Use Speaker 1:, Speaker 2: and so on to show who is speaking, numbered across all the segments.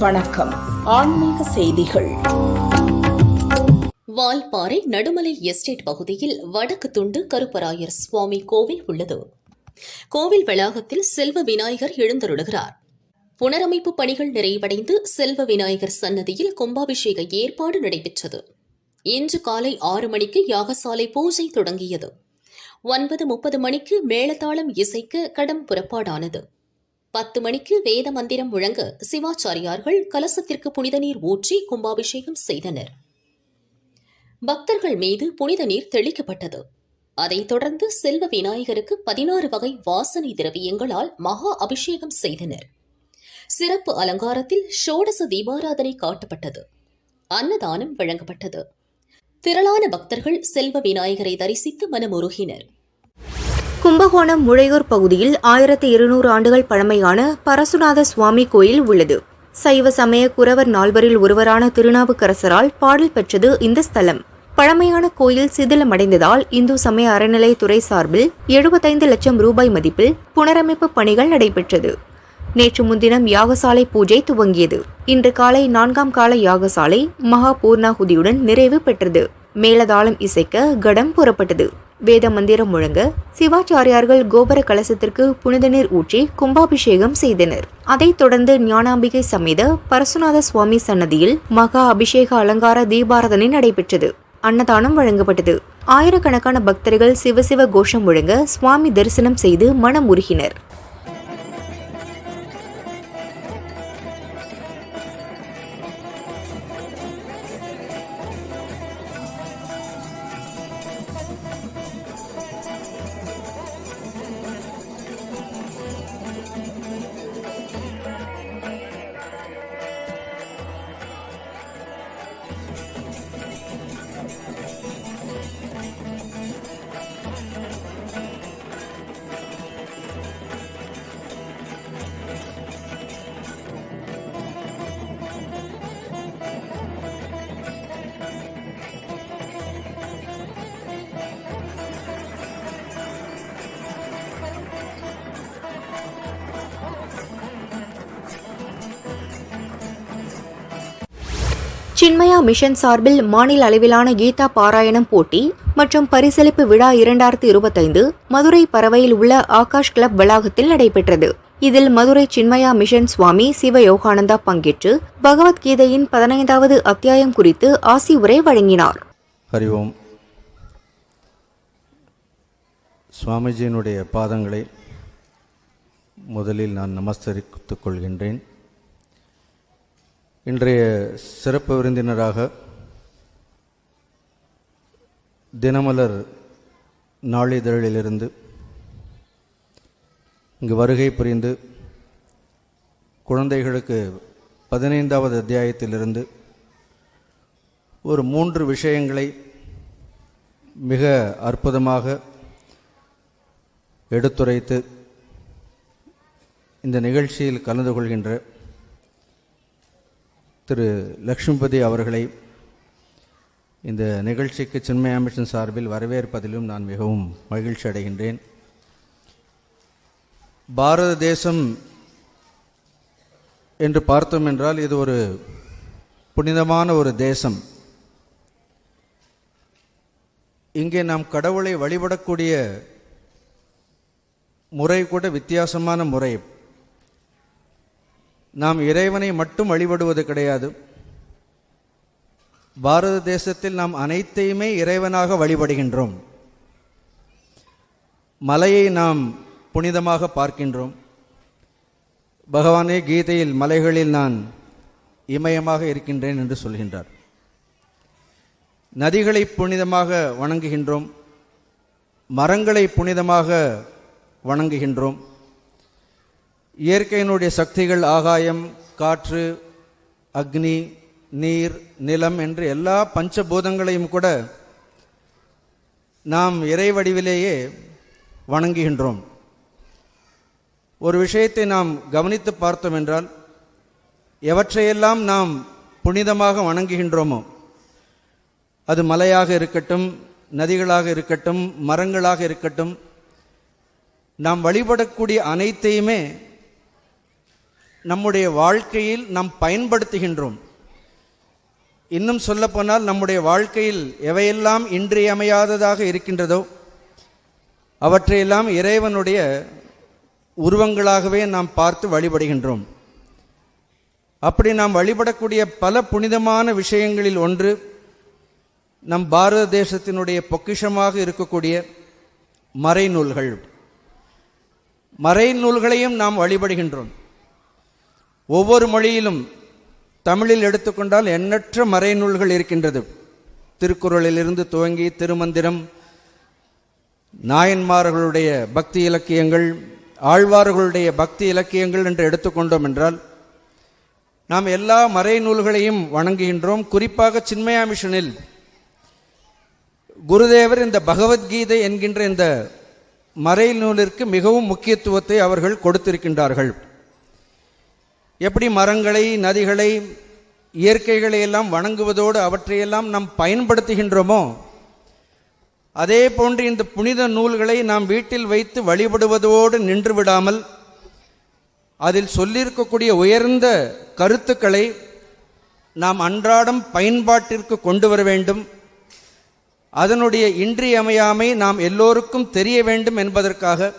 Speaker 1: வணக்கம். ஆன்மீக செய்திகள்.
Speaker 2: வால்பாறை நடுமலை எஸ்டேட் பகுதியில் வடக்கு துண்டு கருப்பராயர் சுவாமி கோவில் உள்ளது. கோவில் வளாகத்தில் செல்வ விநாயகர் எழுந்தருளுகிறார். புனரமைப்பு பணிகள் நிறைவடைந்து செல்வ விநாயகர் சன்னதியில் கும்பாபிஷேக ஏற்பாடு நடைபெற்றது. இன்று காலை 6 மணிக்கு யாகசாலை பூஜை தொடங்கியது. 9:30 மணிக்கு மேளதாளம் இசைக்க கடம் புறப்பாடானது. 10 மணிக்கு வேத மந்திரம் முழங்க சிவாச்சாரியார்கள் கலசத்திற்கு புனித நீர் ஊற்றி கும்பாபிஷேகம் செய்தனர். பக்தர்கள் மீது புனித நீர் தெளிக்கப்பட்டது. அதைத் தொடர்ந்து செல்வ விநாயகருக்கு 16 வகை வாசனை திரவியங்களால் மகா அபிஷேகம் செய்தனர். சிறப்பு அலங்காரத்தில் ஷோடச தீபாராதனை காட்டப்பட்டது. அன்னதானம் வழங்கப்பட்டது. திரளான பக்தர்கள் செல்வ விநாயகரை தரிசித்து மனமுருகினர்.
Speaker 3: கும்பகோணம் முழையூர் பகுதியில் 1200 ஆண்டுகள் பழமையான பரசுநாத சுவாமி கோயில் உள்ளது. சைவ சமய குரவர் நால்வரில் ஒருவரான திருநாவுக்கரசரால் பாடல் பெற்றது இந்த ஸ்தலம். பழமையான கோயில் சிதிலமடைந்ததால் இந்து சமய அறநிலையத்துறை சார்பில் 75 லட்சம் ரூபாய் மதிப்பில் புனரமைப்பு பணிகள் நடைபெற்றது. நேற்று முன்தினம் யாகசாலை பூஜை துவங்கியது. இன்று காலை 4ஆம் கால யாகசாலை மகா பூர்ணாகுதியுடன் நிறைவு பெற்றது. மேளதாளம் இசைக்க கடம் புறப்பட்டது. வேத மந்திரம் முழங்க சிவாச்சாரியார்கள் கோபுர கலசத்திற்கு புனித நீர் ஊற்றி கும்பாபிஷேகம் செய்தனர். அதைத் தொடர்ந்து ஞானாம்பிகை சமேத பரசுநாத சுவாமி சன்னதியில் மகா அபிஷேக அலங்கார தீபாராதனை நடைபெற்றது. அன்னதானம் வழங்கப்பட்டது. ஆயிரக்கணக்கான பக்தர்கள் சிவசிவ கோஷம் முழங்க சுவாமி தரிசனம் செய்து மனம் உருகினர். சின்மயா மிஷன் சார்பில் மாநில அளவிலான கீதா பாராயணம் போட்டி மற்றும் பரிசளிப்பு விழா 2025 மதுரை பரவையில் உள்ள ஆகாஷ் கிளப் வளாகத்தில் நடைபெற்றது. இதில் மதுரை சின்மயா மிஷன் சுவாமி சிவ யோகானந்தா பங்கேற்று பகவத்கீதையின் 15வது அத்தியாயம் குறித்து ஆசி உரை வழங்கினார்.
Speaker 4: ஹரி ஓம். சுவாமிஜியினுடைய பாதங்களை முதலில் நான் நமஸ்கரித்துக் கொள்கின்றேன். இன்றைய சிறப்பு விருந்தினராக தினமலர் நாளிதழிலிருந்து இங்கு வருகை புரிந்து குழந்தைகளுக்கு 15வது அத்தியாயத்திலிருந்து ஒரு 3 விஷயங்களை மிக அற்புதமாக எடுத்துரைத்து இந்த நிகழ்ச்சியில் கலந்து கொள்கின்ற திரு லக்ஷ்மிபதி அவர்களை இந்த நிகழ்ச்சிக்கு சின்மயா மிஷன் சார்பில் வரவேற்பதிலும் நான் மிகவும் மகிழ்ச்சி அடைகின்றேன். பாரத தேசம் என்று பார்த்தோம் என்றால் இது ஒரு புனிதமான ஒரு தேசம். இங்கே நாம் கடவுளை வழிபடக்கூடிய முறை கூட வித்தியாசமான முறை. நாம் இறைவனை மட்டும் வழிபடுவது கிடையாது. பாரத தேசத்தில் நாம் அனைத்தையுமே இறைவனாக வழிபடுகின்றோம். மலையை நாம் புனிதமாக பார்க்கின்றோம். பகவானே கீதையில் மலைகளில் நான் இமயமாக இருக்கின்றேன் என்று சொல்கின்றார். நதிகளை புனிதமாக வணங்குகின்றோம். மரங்களை புனிதமாக வணங்குகின்றோம். இயற்கையினுடைய சக்திகள் ஆகாயம், காற்று, அக்னி, நீர், நிலம் என்று எல்லா பஞ்சபூதங்களையும் கூட நாம் இறை வடிவிலேயே வணங்குகின்றோம். ஒரு விஷயத்தை நாம் கவனித்து பார்த்தோம் என்றால் எவற்றையெல்லாம் நாம் புனிதமாக வணங்குகின்றோமோ அது மலையாக இருக்கட்டும், நதிகளாக இருக்கட்டும், மரங்களாக இருக்கட்டும், நாம் வழிபடக்கூடிய அனைத்தையுமே நம்முடைய வாழ்க்கையில் நாம் பயன்படுத்துகின்றோம். இன்னும் சொல்லப்போனால் நம்முடைய வாழ்க்கையில் எவையெல்லாம் இன்றியமையாததாக இருக்கின்றதோ அவற்றையெல்லாம் இறைவனுடைய உருவங்களாகவே நாம் பார்த்து வழிபடுகின்றோம். அப்படி நாம் வழிபடக்கூடிய பல புனிதமான விஷயங்களில் ஒன்று நம் பாரத தேசத்தினுடைய பொக்கிஷமாக இருக்கக்கூடிய மறைநூல்கள். மறைநூல்களையும் நாம் வழிபடுகின்றோம். ஒவ்வொரு மொழியிலும், தமிழில் எடுத்துக்கொண்டால் எண்ணற்ற மறைநூல்கள் இருக்கின்றது. திருக்குறளிலிருந்து துவங்கி திருமந்திரம், நாயன்மார்களுடைய பக்தி இலக்கியங்கள், ஆழ்வார்களுடைய பக்தி இலக்கியங்கள் என்று எடுத்துக்கொண்டோம் என்றால் நாம் எல்லா மறைநூல்களையும் வணங்குகின்றோம். குறிப்பாக சின்மயா மிஷனில் குருதேவர் இந்த பகவத்கீதை என்கின்ற இந்த மறைநூலிற்கு மிகவும் முக்கியத்துவத்தை அவர்கள் கொடுத்திருக்கின்றார்கள். எப்படி மரங்களை, நதிகளை, இயற்கைகளை எல்லாம் வணங்குவதோடு அவற்றையெல்லாம் நாம் பயன்படுத்துகின்றோமோ அதே போன்று இந்த புனித நூல்களை நாம் வீட்டில் வைத்து வழிபடுவதோடு நின்று விடாமல் அதில் சொல்லியிருக்கக்கூடிய உயர்ந்த கருத்துக்களை நாம் அன்றாடம் பயன்பாட்டிற்கு கொண்டு வர வேண்டும். அதனுடைய இன்றியமையாமை நாம் எல்லோருக்கும் தெரிய வேண்டும் என்பதற்காக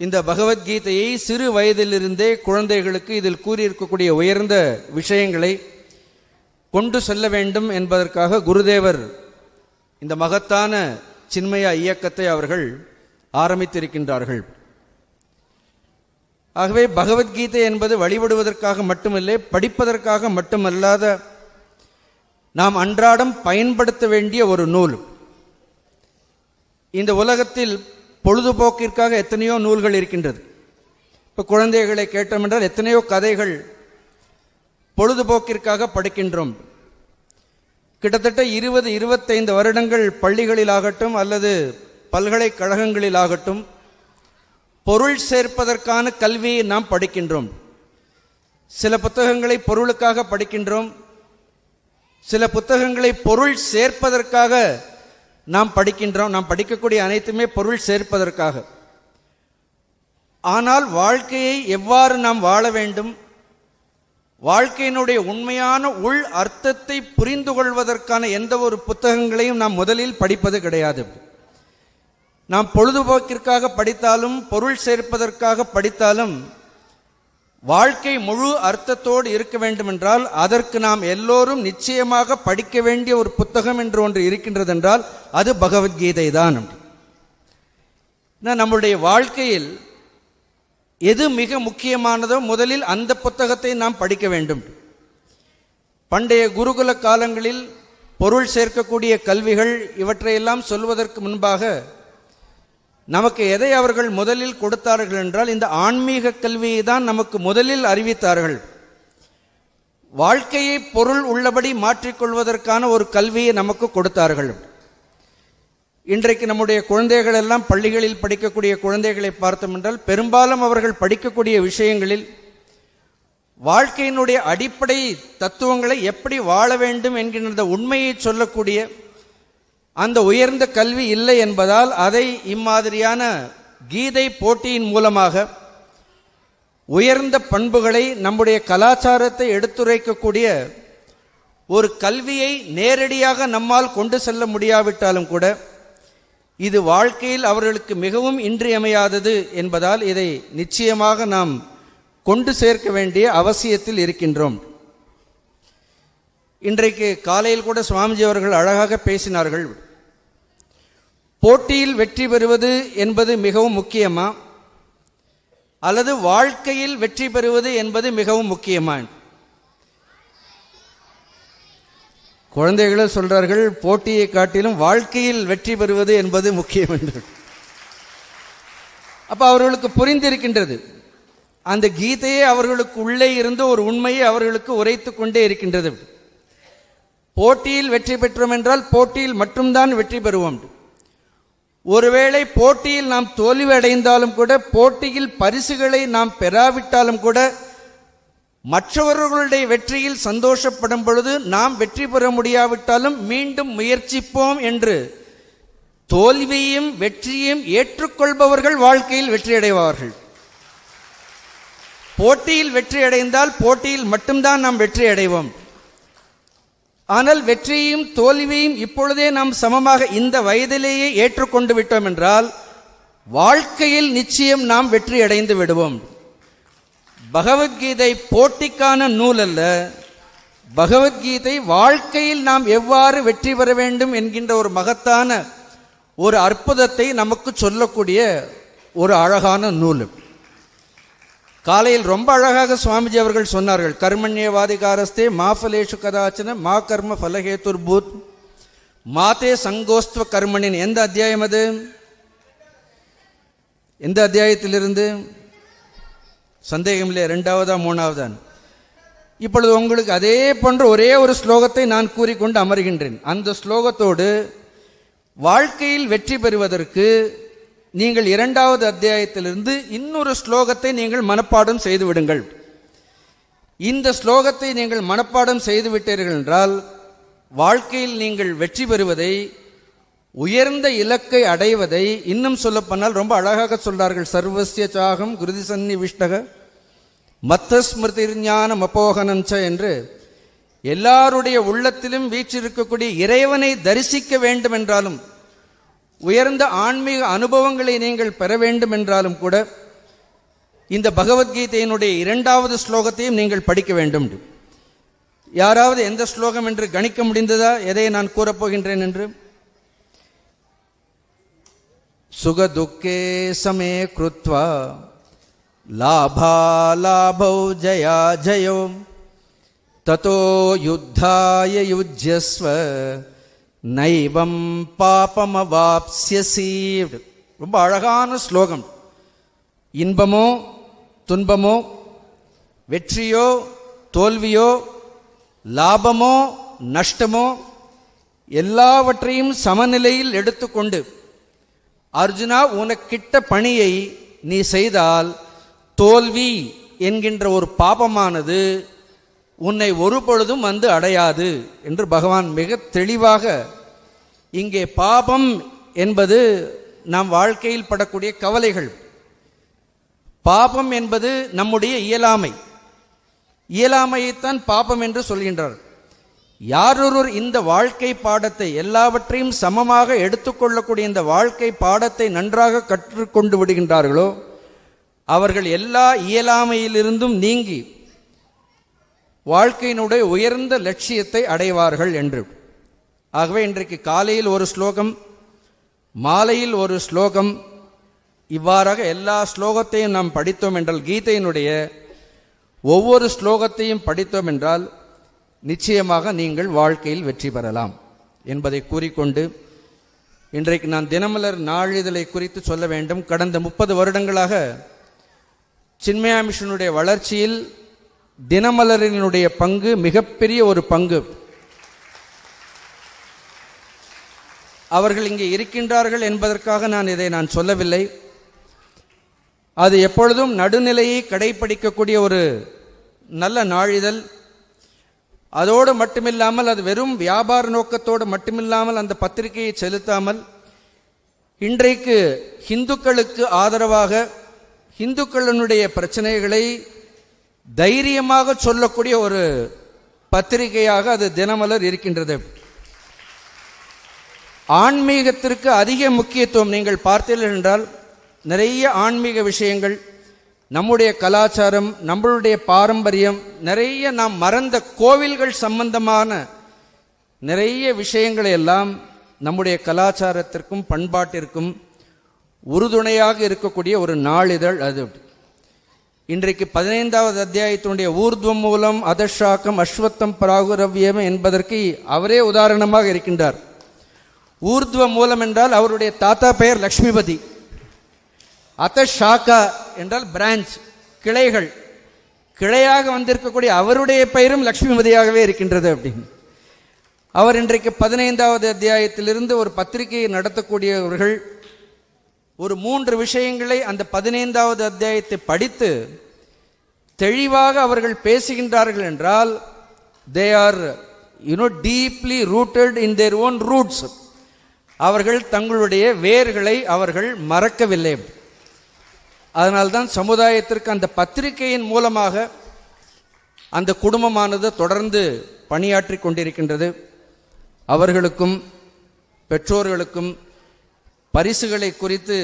Speaker 4: இந்த பகவத்கீதையை சிறு வயதிலிருந்தே குழந்தைகளுக்கு இதில் கூறியிருக்கக்கூடிய உயர்ந்த விஷயங்களை கொண்டு செல்ல வேண்டும் என்பதற்காக குருதேவர் இந்த மகத்தான சின்மய இயக்கத்தை அவர்கள் ஆரம்பித்திருக்கின்றார்கள். ஆகவே பகவத்கீதை என்பது வழிபடுவதற்காக மட்டுமில்லை, படிப்பதற்காக மட்டுமல்லாத நாம் அன்றாடம் பயன்படுத்த வேண்டிய ஒரு நூல். இந்த உலகத்தில் பொழுதுபோக்கிற்காக எத்தனையோ நூல்கள் இருக்கின்றது. இப்போ குழந்தைகளை கேட்டோம் என்றால் எத்தனையோ கதைகள் பொழுதுபோக்கிற்காக படிக்கின்றோம். கிட்டத்தட்ட 20-25 வருடங்கள் பள்ளிகளிலாகட்டும் அல்லது பல்கலைக்கழகங்களிலாகட்டும் பொருள் சேர்ப்பதற்கான கல்வியை நாம் படிக்கின்றோம். சில புத்தகங்களை பொருளுக்காக படிக்கின்றோம், சில புத்தகங்களை பொருள் சேர்ப்பதற்காக நாம் படிக்கின்றோம். நாம் படிக்கக்கூடிய அனைத்துமே பொருள் சேர்ப்பதற்காக. ஆனால் வாழ்க்கையை எவ்வாறு நாம் வாழ வேண்டும், வாழ்க்கையினுடைய உண்மையான உள் அர்த்தத்தை புரிந்து கொள்வதற்கான எந்த ஒரு புத்தகங்களையும் நாம் முதலில் படிப்பது கிடையாது. நாம் பொழுதுபோக்கிற்காக படித்தாலும் பொருள் சேர்ப்பதற்காக படித்தாலும் வாழ்க்கை முழு அர்த்தத்தோடு இருக்க வேண்டும் என்றால் அதற்கு நாம் எல்லோரும் நிச்சயமாக படிக்க வேண்டிய ஒரு புத்தகம் என்று ஒன்று இருக்கின்றது என்றால் அது பகவத்கீதை தான். நம்முடைய வாழ்க்கையில் எது மிக முக்கியமானதோ முதலில் அந்த புத்தகத்தை நாம் படிக்க வேண்டும். பண்டைய குருகுல காலங்களில் பொருள் சேர்க்கக்கூடிய கல்விகள் இவற்றையெல்லாம் சொல்வதற்கு முன்பாக நமக்கு எதை அவர்கள் முதலில் கொடுத்தார்கள் என்றால் இந்த ஆன்மீக கல்வியை தான் நமக்கு முதலில் அறிவித்தார்கள். வாழ்க்கையை பொருள் உள்ளபடி மாற்றிக்கொள்வதற்கான ஒரு கல்வியை நமக்கு கொடுத்தார்கள். இன்றைக்கு நம்முடைய குழந்தைகள் எல்லாம் பள்ளிகளில் படிக்கக்கூடிய குழந்தைகளை பார்த்தோம் என்றால் பெரும்பாலும் அவர்கள் படிக்கக்கூடிய விஷயங்களில் வாழ்க்கையினுடைய அடிப்படை தத்துவங்களை எப்படி வாழ வேண்டும் என்கின்ற உண்மையை சொல்லக்கூடிய அந்த உயர்ந்த கல்வி இல்லை என்பதால் அதை இம்மாதிரியான கீதை போட்டியின் மூலமாக உயர்ந்த பண்புகளை, நம்முடைய கலாச்சாரத்தை எடுத்துரைக்கக்கூடிய ஒரு கல்வியை நேரடியாக நம்மால் கொண்டு செல்ல முடியாவிட்டாலும் கூட இது வாழ்க்கையில் அவர்களுக்கு மிகவும் இன்றியமையாதது என்பதால் இதை நிச்சயமாக நாம் கொண்டு சேர்க்க வேண்டிய அவசியத்தில் இருக்கின்றோம். இன்றைக்கு காலையில் கூட சுவாமிஜி அவர்கள் அழகாக பேசினார்கள். போட்டியில் வெற்றி பெறுவது என்பது மிகவும் முக்கியமா அல்லது வாழ்க்கையில் வெற்றி பெறுவது என்பது மிகவும் முக்கியமா? குழந்தைகளும் சொல்றார்கள் போட்டியை காட்டிலும் வாழ்க்கையில் வெற்றி பெறுவது என்பது முக்கியம் என்று. அப்ப அவர்களுக்கு புரிந்திருக்கின்றது. அந்த கீதையே அவர்களுக்கு உள்ளே இருந்து ஒரு உண்மையை அவர்களுக்கு உரைத்து கொண்டே இருக்கின்றது. போட்டியில் வெற்றி பெற்றோம் என்றால் போட்டியில் மட்டும்தான் வெற்றி பெறுவோம். ஒருவேளை போட்டியில் நாம் தோல்வி அடைந்தாலும் கூட, போட்டியில் பரிசுகளை நாம் பெறாவிட்டாலும் கூட, மற்றவர்களுடைய வெற்றியில் சந்தோஷப்படும் பொழுது நாம் வெற்றி பெற முடியாவிட்டாலும் மீண்டும் முயற்சிப்போம் என்று தோல்வியையும் வெற்றியையும் ஏற்றுக்கொள்பவர்கள் வாழ்க்கையில் வெற்றி அடைவார்கள். போட்டியில் வெற்றி அடைந்தால் போட்டியில் மட்டும்தான் நாம் வெற்றி அடைவோம். ஆனால் வெற்றியையும் தோல்வியையும் இப்பொழுதே நாம் சமமாக இந்த வயதிலேயே ஏற்றுக்கொண்டு விட்டோம் என்றால் வாழ்க்கையில் நிச்சயம் நாம் வெற்றி அடைந்து விடுவோம். பகவத்கீதை போட்டிக்கான நூல் அல்ல. பகவத்கீதை வாழ்க்கையில் நாம் எவ்வாறு வெற்றி பெற வேண்டும் என்கின்ற ஒரு மகத்தான ஒரு அற்புதத்தை நமக்கு சொல்லக்கூடிய ஒரு அழகான நூல். காலையில் ரொம்ப அழகாக சுவாமிஜி அவர்கள் சொன்னார்கள், கர்மண்யவாதிகாரஸ்தே மாஃபலேஷு கதாச்சன மா கர்ம ஃபலஹேதுர் பூத் மாதே சங்கோஸ்துவ கர்மணின். எந்த அத்தியாயம் அது? எந்த அத்தியாயத்திலிருந்து? சந்தேகம் இல்லை, 2வதா 3வதான்? இப்பொழுது உங்களுக்கு அதே போன்ற ஒரே ஒரு ஸ்லோகத்தை நான் கூறிக்கொண்டு அமர்கின்றேன். அந்த ஸ்லோகத்தோடு வாழ்க்கையில் வெற்றி பெறுவதற்கு நீங்கள் 2வது அத்தியாயத்திலிருந்து இன்னொரு ஸ்லோகத்தை நீங்கள் மனப்பாடம் செய்து விடுங்கள். இந்த ஸ்லோகத்தை நீங்கள் மனப்பாடம் செய்து விட்டீர்கள் என்றால் வாழ்க்கையில் நீங்கள் வெற்றி பெறுவதை, உயர்ந்த இலக்கை அடைவதை, இன்னும் சொல்லப்போனால் ரொம்ப அழகாக சொல்றார்கள், சர்வஸ்ய சாகம் குருதி சந்நிவிஷ்டக மத்தஸ்மிருதி ஞானம் அப்போகனஞ்ச என்று எல்லாருடைய உள்ளத்திலும் வீற்றிருக்கக்கூடிய இறைவனை தரிசிக்க வேண்டும் என்றாலும், உயர்ந்த ஆன்மீக அனுபவங்களை நீங்கள் பெற வேண்டும் என்றாலும் கூட இந்த பகவத்கீதையினுடைய 2வது ஸ்லோகத்தையும் நீங்கள் படிக்க வேண்டும். யாராவது எந்த ஸ்லோகம் என்று கணிக்க முடிந்ததா எதை நான் கூறப்போகின்றேன் என்று? சுக துக்கே சமே கிருத்வா லாபா லாபௌ ஜயா ஜயோ ததோ யுத்தாய யுஜ்யஸ்வ நைவம் பாபமவாப்ஸ்யசி. ரொம்ப அழகான ஸ்லோகம். இன்பமோ துன்பமோ, வெற்றியோ தோல்வியோ, லாபமோ நஷ்டமோ, எல்லாவற்றையும் சமநிலையில் எடுத்துக்கொண்டு, அர்ஜுனா உனக்கிட்ட பணியை நீ செய்தால் தோல்வி என்கின்ற ஒரு பாபமானது உன்னை ஒரு பொழுதும் வந்து அடையாது என்று பகவான் மிக தெளிவாக இங்கே, பாபம் என்பது நம் வாழ்க்கையில் படக்கூடிய கவலைகள். பாபம் என்பது நம்முடைய இயலாமையைத்தான் பாபம் என்று சொல்கின்றார். யாரொருவர் இந்த வாழ்க்கை பாடத்தை, எல்லாவற்றையும் சமமாக எடுத்துக்கொள்ளக்கூடிய இந்த வாழ்க்கை பாடத்தை நன்றாக கற்றுக்கொண்டு விடுகின்றார்களோ அவர்கள் எல்லா இயலாமையிலிருந்தும் நீங்கி வாழ்க்கையினுடைய உயர்ந்த லட்சியத்தை அடைவார்கள் என்று. ஆகவே இன்றைக்கு காலையில் ஒரு ஸ்லோகம், மாலையில் ஒரு ஸ்லோகம், இவ்வாறாக எல்லா ஸ்லோகத்தையும் நாம் படித்தோம் என்றால், கீதையினுடைய ஒவ்வொரு ஸ்லோகத்தையும் படித்தோம் என்றால் நிச்சயமாக நீங்கள் வாழ்க்கையில் வெற்றி பெறலாம் என்பதை கூறிக்கொண்டு, இன்றைக்கு நான் தினமலர் நாளிதழை குறித்து சொல்ல வேண்டும். கடந்த 30 வருடங்களாக சின்மயா மிஷனுடைய வளர்ச்சியில் தினமலரினுடைய பங்கு மிகப்பெரிய ஒரு பங்கு. அவர்கள் இங்கே இருக்கின்றார்கள் என்பதற்காக நான் சொல்லவில்லை. அது எப்பொழுதும் நடுநிலையை கடைபிடிக்கக்கூடிய ஒரு நல்ல நாளிதழ். அதோடு மட்டுமில்லாமல், அது வெறும் வியாபார நோக்கத்தோடு மட்டுமில்லாமல் அந்த பத்திரிகையை செலுத்தாமல், இன்றைக்கு இந்துக்களுக்கு ஆதரவாக இந்துக்களினுடைய பிரச்சனைகளை தைரியமாக சொல்லக்கூடிய ஒரு பத்திரிகையாக அது தினமலர் இருக்கின்றது. ஆன்மீகத்திற்கு அதிக முக்கியத்துவம் நீங்கள் பார்த்தீர்கள் என்றால், நிறைய ஆன்மீக விஷயங்கள், நம்முடைய கலாச்சாரம், நம்மளுடைய பாரம்பரியம், நிறைய நாம் மறந்த கோவில்கள் சம்பந்தமான நிறைய விஷயங்களை எல்லாம் நம்முடைய கலாச்சாரத்திற்கும் பண்பாட்டிற்கும் உறுதுணையாக இருக்கக்கூடிய ஒரு நாளிதழ் அது. இன்றைக்கு 15வது அத்தியாயத்தினுடைய ஊர்துவம் மூலம் அதஷாக்கம் அஸ்வத்தம் பிராகுரவ்யம் என்பதற்கு அவரே உதாரணமாக இருக்கின்றார். ஊர்துவ மூலம் என்றால் அவருடைய தாத்தா பெயர் லக்ஷ்மிபதி. அதஷாக்கா என்றால் பிரான்ச், கிளைகள். கிளையாக வந்திருக்கக்கூடிய அவருடைய பெயரும் லக்ஷ்மிபதியாகவே இருக்கின்றது அப்படின்னு. அவர் இன்றைக்கு 15வது அத்தியாயத்திலிருந்து ஒரு பத்திரிகையை நடத்தக்கூடியவர்கள் ஒரு 3 விஷயங்களை அந்த 15வது அத்தியாயத்தை படித்து தெளிவாக அவர்கள் பேசுகின்றார்கள் என்றால், they are deeply rooted in their own roots. அவர்கள் தங்களுடைய வேர்களை அவர்கள் மறக்கவில்லை. அதனால்தான் சமுதாயத்திற்கு அந்த பத்திரிகையின் மூலமாக அந்த குடும்பமானது தொடர்ந்து பணியாற்றி கொண்டிருக்கின்றது. அவர்களுக்கும் பெற்றோர்களுக்கும் பரிசுகளை குறித்து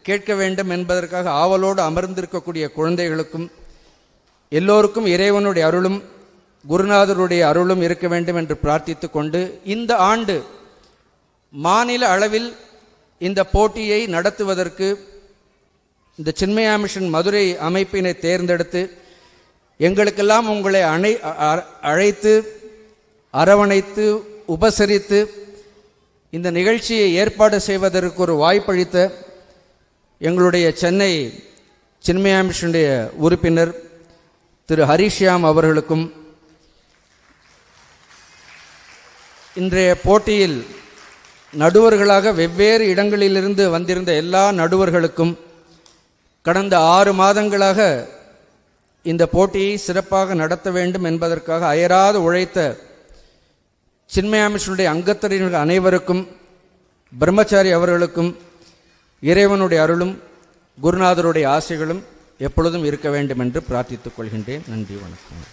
Speaker 4: கேட்க வேண்டும் என்பதற்காக ஆவலோடு அமர்ந்திருக்கக்கூடிய குழந்தைகளுக்கும் எல்லோருக்கும் இறைவனுடைய அருளும் குருநாதருடைய அருளும் இருக்க வேண்டும் என்று பிரார்த்தித்து கொண்டு, இந்த ஆண்டு மாநில அளவில் இந்த போட்டியை நடத்துவதற்கு இந்த சின்மயா மிஷன் மதுரை அமைப்பினை தேர்ந்தெடுத்து எங்களுக்கெல்லாம் உங்களை அழைத்து அரவணைத்து உபசரித்து இந்த நிகழ்ச்சியை ஏற்பாடு செய்வதற்கு ஒரு வாய்ப்பளித்த எங்களுடைய சென்னை சின்மயா மிஷனுடைய உறுப்பினர் திரு ஹரிஷ்யாம் அவர்களுக்கும், இன்றைய போட்டியில் நடுவர்களாக வெவ்வேறு இடங்களிலிருந்து வந்திருந்த எல்லா நடுவர்களுக்கும், கடந்த 6 மாதங்களாக இந்த போட்டியை சிறப்பாக நடத்த வேண்டும் என்பதற்காக அயராது உழைத்த சின்மயா மிஷனுடைய அங்கத்தரினர் அனைவருக்கும், பிரம்மச்சாரி அவர்களுக்கும் இறைவனுடைய அருளும் குருநாதருடைய ஆசைகளும் எப்பொழுதும் இருக்க வேண்டும் என்று பிரார்த்தித்துக் கொள்கின்றேன். நன்றி, வணக்கம்.